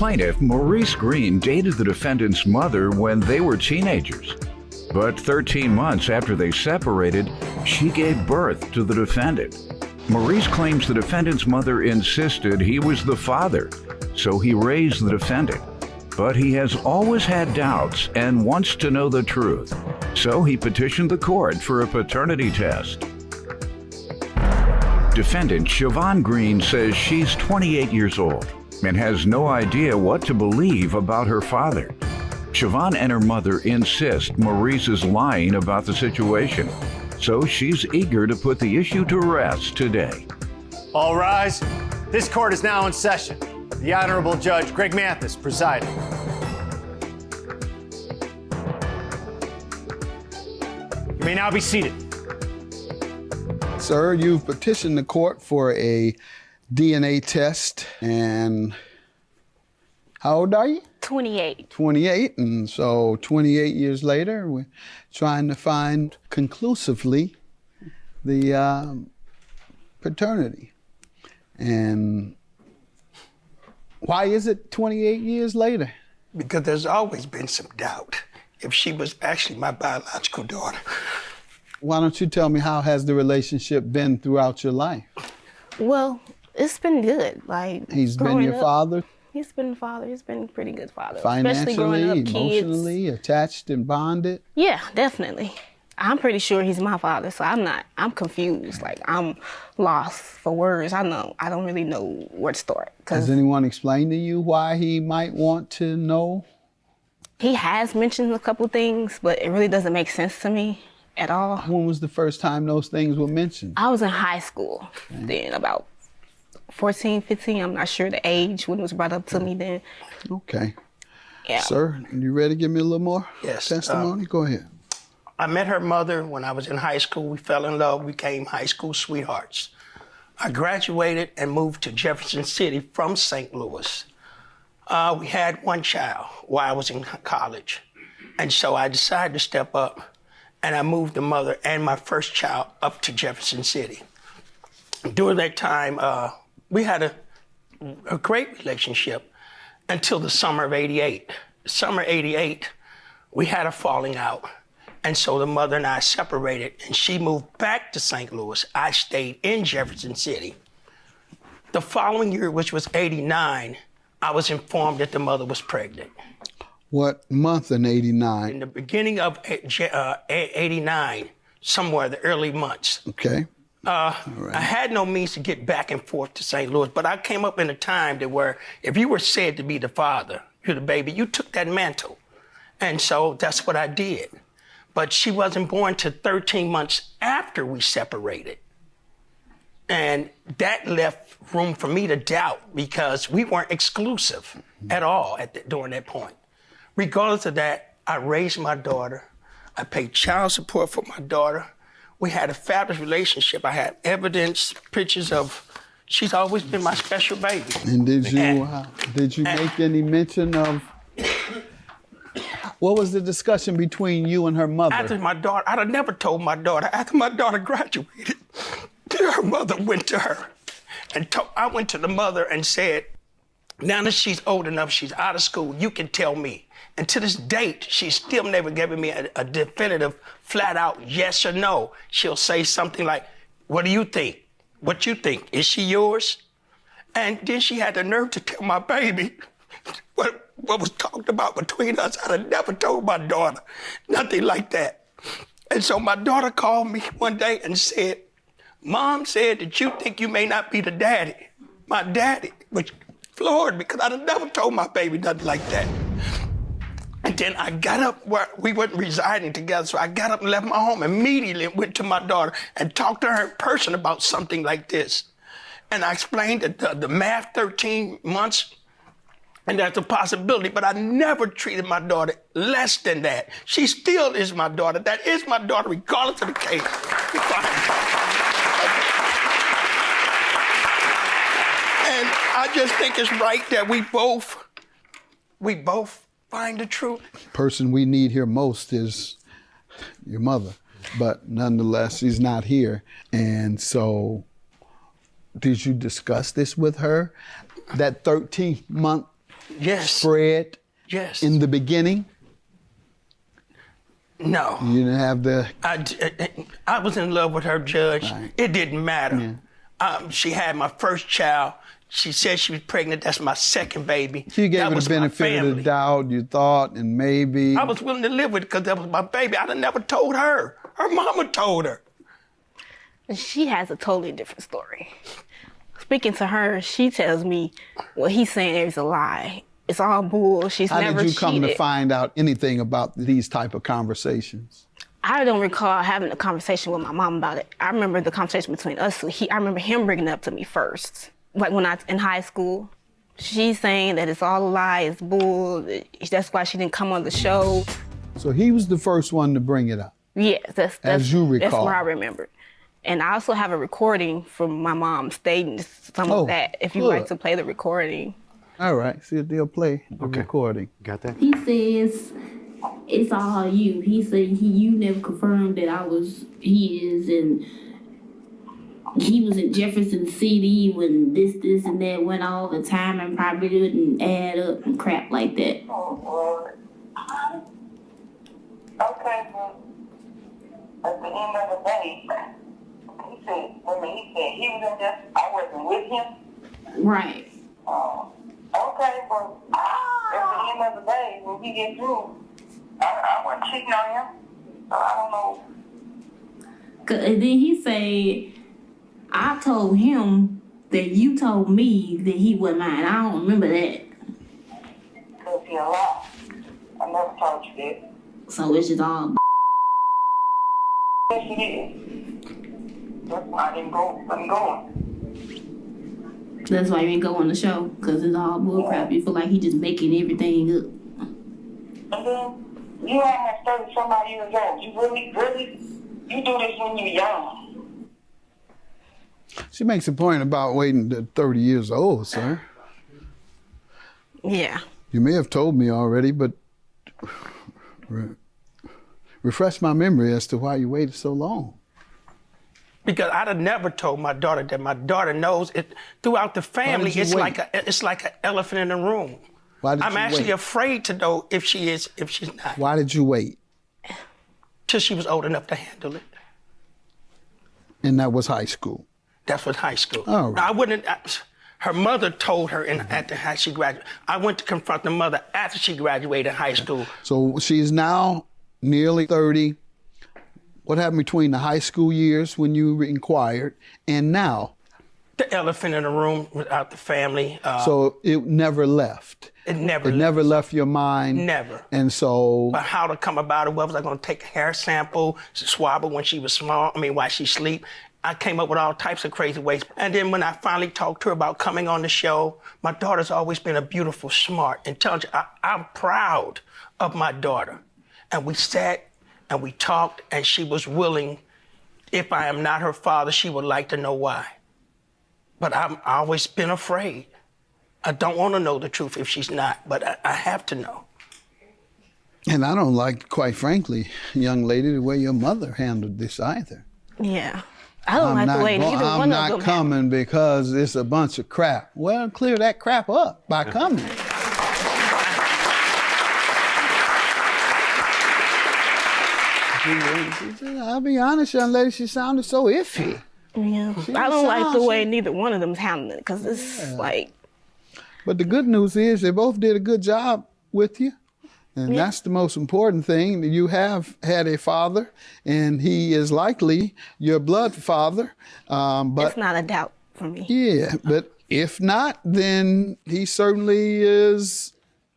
plaintiff, Maurice Green, dated the defendant's mother when they were teenagers. But 13 months after they separated, she gave birth to the defendant. Maurice claims the defendant's mother insisted he was the father, so he raised the defendant. But he has always had doubts and wants to know the truth, so he petitioned the court for a paternity test. Defendant Siobhan Green says she's 28 years old and has no idea what to believe about her father. Siobhan and her mother insist Maurice is lying about the situation, so she's eager to put the issue to rest today. All rise. This court is now in session. The Honorable Judge Greg Mathis presiding. You may now be seated. Sir, you've petitioned the court for a DNA test, and how old are you? 28. 28, and so 28 years later, we're trying to find conclusively the paternity. And why is it 28 years later? Because there's always been some doubt if she was actually my biological daughter. Why don't you tell me, how has the relationship been throughout your life? Well, it's been good. Like, He's been your father? He's been a father. He's been a pretty good father. Financially, especially growing up, emotionally, kids. attached and bonded? Yeah, definitely. I'm pretty sure he's my father, so I'm confused. Like, I'm lost for words. I don't really know where to start. Has anyone explained to you why he might want to know? He has mentioned a couple things, but it really doesn't make sense to me at all. When was the first time those things were mentioned? I was in high school then, about 14, 15, I'm not sure the age when it was brought up to me then. Okay. Yeah. Sir, you ready to give me a little more testimony? Go ahead. I met her mother when I was in high school. We fell in love, became high school sweethearts. I graduated and moved to Jefferson City from St. Louis. We had one child while I was in college. And so I decided to step up, and I moved the mother and my first child up to Jefferson City. During that time, we had a great relationship until the summer of '88. Summer '88, we had a falling out. And so the mother and I separated, and she moved back to St. Louis. I stayed in Jefferson City. The following year, which was '89, I was informed that the mother was pregnant. What month in '89? In the beginning of '89, somewhere the early months. Okay. I had no means to get back and forth to St. Louis, but I came up in a time that where if you were said to be the father, you're the baby, you took that mantle. And so that's what I did. But she wasn't born till 13 months after we separated. And that left room for me to doubt because we weren't exclusive at all during that point. Regardless of that, I raised my daughter. I paid child support for my daughter. We had a fabulous relationship. I had evidence, pictures of, she's always been my special baby. And did you make any mention of, what was the discussion between you and her mother? After my daughter, I'd have never told my daughter. After my daughter graduated, her mother went to her. And I went to the mother and said, now that she's old enough, she's out of school, you can tell me. And to this date, she's still never given me a definitive, flat out yes or no. She'll say something like, what do you think? What you think? Is she yours? And then she had the nerve to tell my baby what was talked about between us. I'd have never told my daughter nothing like that. And so my daughter called me one day and said, Mom said that you think you may not be the daddy, my daddy, which floored me because I'd have never told my baby nothing like that. And then I got up where we weren't residing together, so I got up and left my home immediately and went to my daughter and talked to her in person about something like this. And I explained that the math, 13 months, and that's a possibility, but I never treated my daughter less than that. She still is my daughter. That is my daughter, regardless of the case. And I just think it's right that we both find the truth. The person we need here most is your mother, but nonetheless, she's not here. And so, did you discuss this with her? That 13-month Yes. spread Yes. in the beginning? No. You didn't have the... I was in love with her, Judge. Right. It didn't matter. She had my first child. She said she was pregnant. That's my second baby. She gave That her was the my benefit of the family. doubt, you thought, and maybe... I was willing to live with it because that was my baby. I'd have never told her. Her mama told her. She has a totally different story. Speaking to her, she tells me what he's saying is a lie. It's all bull. She's How never did you cheated. come to find out anything about these type of conversations? I don't recall having a conversation with my mom about it. I remember the conversation between us. I remember him bringing it up to me first. Like when I was in high school, she's saying that it's all a lie, it's bull. That's why she didn't come on the show. So he was the first one to bring it up. Yes, that's As you recall. That's where I remember. And I also have a recording from my mom stating some Oh, of that. If you'd good. like to play the recording. All right, see if they'll play the recording. Got that? He says it's all you. He said you never confirmed that I was his, and he was in Jefferson City when this and that went all the time and probably didn't add up and crap like that. Okay, well, at the end of the day, he said he was in there, I wasn't with him. Right. Okay, well, at the end of the day, when he gets through, I wasn't cheating on him, so I don't know. And then he said, I told him that you told me that he wasn't mine. I don't remember that. Because he a lie. I never told you that. So it's just all Yes, it is. That's why I didn't go, wasn't going. That's why you ain't go on the show, because it's all bullcrap. You feel like he just making everything up. And then, you almost 30-somebody years old. You really, you do this when you're young. She makes a point about waiting to 30 years old, sir. Yeah. You may have told me already, but refresh my memory as to why you waited so long. Because I'd have never told my daughter that. My daughter knows it. Throughout the family, did you it's wait? like an elephant in the room. Why did I'm you actually wait? afraid to know if she's not. Why did you wait? Till she was old enough to handle it. And that was high school. That's what high school. Oh, right. Her mother told her after she graduated. I went to confront the mother after she graduated high school. So she's now nearly 30. What happened between the high school years when you inquired and now? The elephant in the room without the family. So it never left. It never Never left your mind. Never. And so. But how to come about it? What was I going to take a hair sample, swab her when she was small? while she sleep. I came up with all types of crazy ways. And then when I finally talked to her about coming on the show, my daughter's always been a beautiful, smart, intelligent. I'm proud of my daughter. And we sat and we talked, and she was willing. If I am not her father, she would like to know why. But I've always been afraid. I don't want to know the truth if she's not, but I have to know. And I don't like, quite frankly, young lady, the way your mother handled this either. Yeah. I don't like the way neither one of them. I'm not coming because it's a bunch of crap. Well, clear that crap up by coming. I'll be honest, young lady, she sounded so iffy. Yeah. I don't like the way neither one of them's handling it, because it's like. But the good news is they both did a good job with you. And that's the most important thing. You have had a father, and he is likely your blood father. But It's not a doubt for me. yeah, but if not, then he certainly is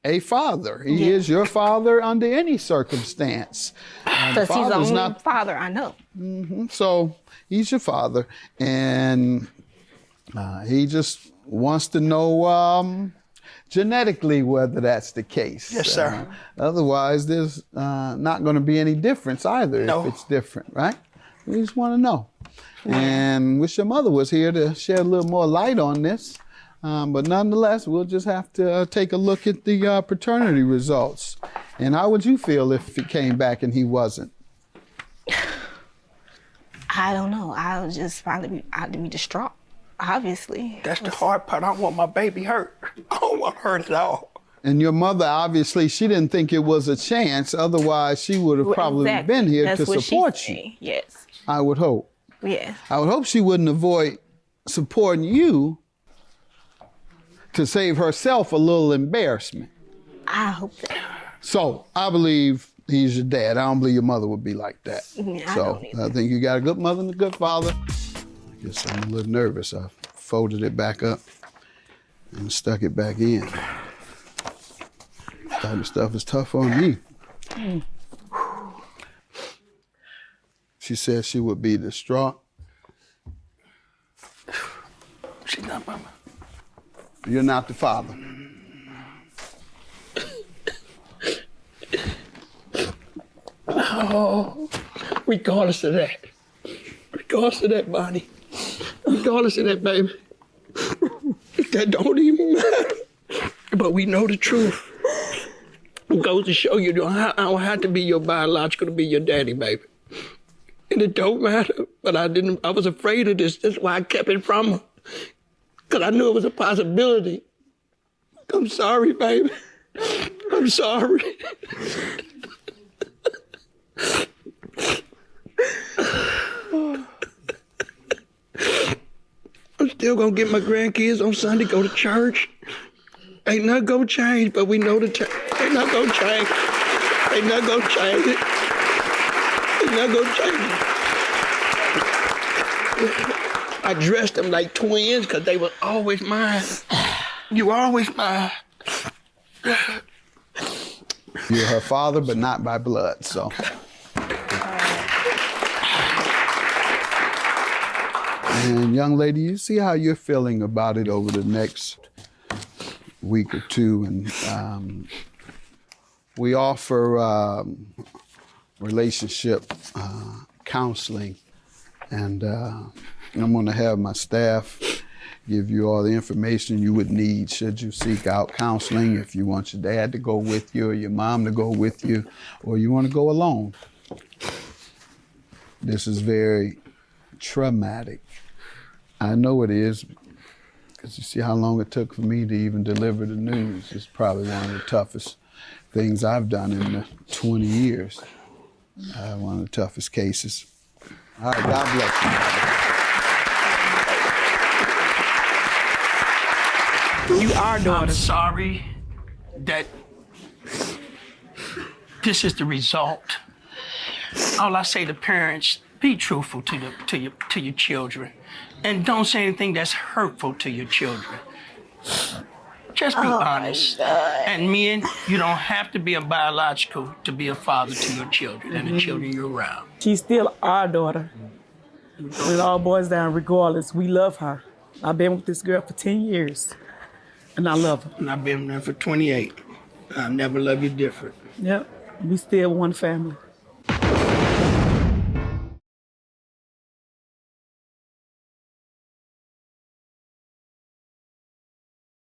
a father. He is your father under any circumstance. Because he's the only father I know. So he's your father, and he just wants to know genetically whether that's the case. Yes, sir. Otherwise, there's not going to be any difference either No. if it's different, right? We just want to know. And wish your mother was here to shed a little more light on this. But nonetheless, we'll just have to take a look at the paternity results. And how would you feel if it came back and he wasn't? I don't know. I'd be distraught, obviously. That's the hard part. I don't want my baby hurt. I don't want her at all. And your mother, obviously, she didn't think it was a chance. Otherwise, she would have probably Exactly. been here That's to what support she's you. saying. Yes. I would hope. Yes. I would hope she wouldn't avoid supporting you to save herself a little embarrassment. I hope that. So I believe he's your dad. I don't believe your mother would be like that. Yeah, I So don't either. I think you got a good mother and a good father. I guess I'm a little nervous. I folded it back up and stuck it back in. This type of stuff is tough on me. She said she would be distraught. She's not mama. You're not the father. Oh, regardless of that. Regardless of that, Bonnie. Regardless of that, baby. That don't even matter. But we know the truth. It goes to show you I don't have to be your biological to be your daddy, baby. And it don't matter. But I was afraid of this. That's why I kept it from her. Because I knew it was a possibility. I'm sorry, baby. I'm sorry. I'm still gonna get my grandkids on Sunday, go to church. Ain't nothing gonna change, but we know ain't not gonna change. Ain't nothing gonna change it. Ain't nothing gonna change it. I dressed them like twins because they were always mine. You were always mine. You're her father, but not by blood, so. And young lady, you see how you're feeling about it over the next week or two. And we offer relationship counseling. And I'm gonna have my staff give you all the information you would need should you seek out counseling, if you want your dad to go with you or your mom to go with you, or you want to go alone. This is very traumatic. I know it is, because you see how long it took for me to even deliver the news. It's probably one of the toughest things I've done in the 20 years. One of the toughest cases. All right, God bless you. You are daughter. I'm sorry that this is the result. All I say to parents, be truthful to your children, and don't say anything that's hurtful to your children. Just be honest. And men, you don't have to be a biological to be a father to your children and the children you're around. She's still our daughter. When it all boils down, regardless, we love her. I've been with this girl for 10 years, and I love her. And I've been there for 28. I'll never love you different. Yep, we still one family.